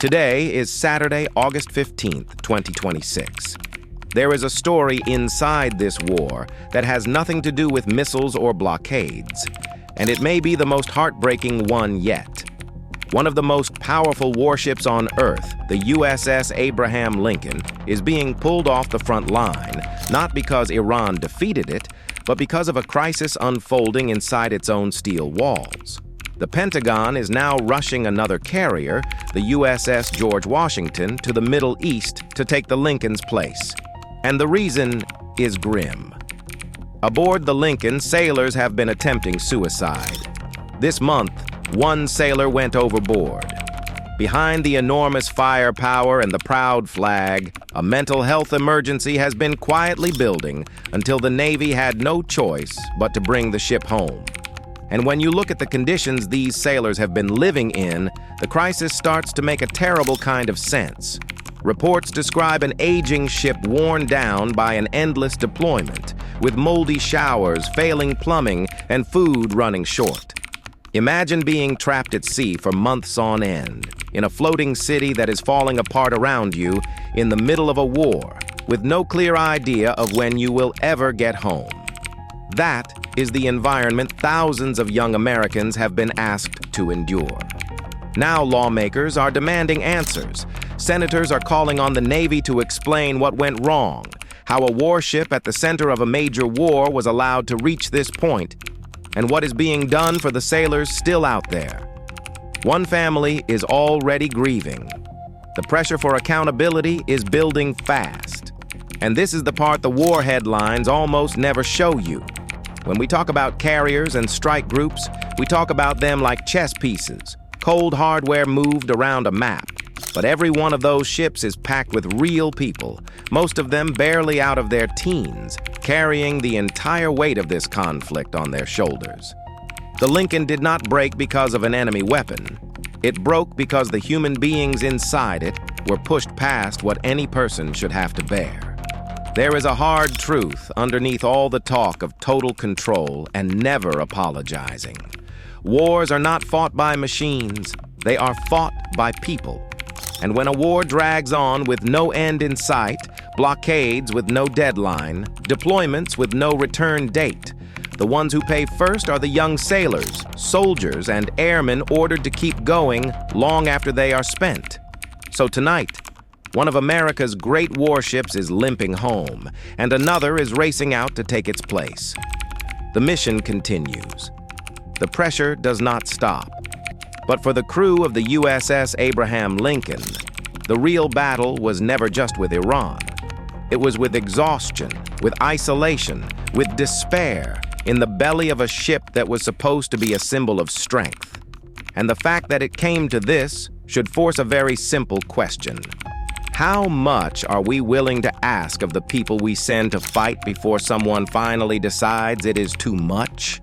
Today is Saturday, August 15th, 2026. There is a story inside this war that has nothing to do with missiles or blockades, and it may be the most heartbreaking one yet. One of the most powerful warships on Earth, the USS Abraham Lincoln, is being pulled off the front line, not because Iran defeated it, but because of a crisis unfolding inside its own steel walls. The Pentagon is now rushing another carrier, the USS George Washington, to the Middle East to take the Lincoln's place. And the reason is grim. Aboard the Lincoln, sailors have been attempting suicide. This month, one sailor went overboard. Behind the enormous firepower and the proud flag, a mental health emergency has been quietly building until the Navy had no choice but to bring the ship home. And when you look at the conditions these sailors have been living in, the crisis starts to make a terrible kind of sense. Reports describe an aging ship worn down by an endless deployment, with moldy showers, failing plumbing, and food running short. Imagine being trapped at sea for months on end, in a floating city that is falling apart around you, in the middle of a war, with no clear idea of when you will ever get home. That is the environment thousands of young Americans have been asked to endure. Now lawmakers are demanding answers. Senators are calling on the Navy to explain what went wrong, how a warship at the center of a major war was allowed to reach this point, and what is being done for the sailors still out there. One family is already grieving. The pressure for accountability is building fast. And this is the part the war headlines almost never show you. When we talk about carriers and strike groups, we talk about them like chess pieces, cold hardware moved around a map. But every one of those ships is packed with real people, most of them barely out of their teens, carrying the entire weight of this conflict on their shoulders. The Lincoln did not break because of an enemy weapon. It broke because the human beings inside it were pushed past what any person should have to bear. There is a hard truth underneath all the talk of total control and never apologizing. Wars are not fought by machines, they are fought by people. And when a war drags on with no end in sight, blockades with no deadline, deployments with no return date, the ones who pay first are the young sailors, soldiers, and airmen ordered to keep going long after they are spent. So tonight, one of America's great warships is limping home, and another is racing out to take its place. The mission continues. The pressure does not stop. But for the crew of the USS Abraham Lincoln, the real battle was never just with Iran. It was with exhaustion, with isolation, with despair, in the belly of a ship that was supposed to be a symbol of strength. And the fact that it came to this should force a very simple question. How much are we willing to ask of the people we send to fight before someone finally decides it is too much?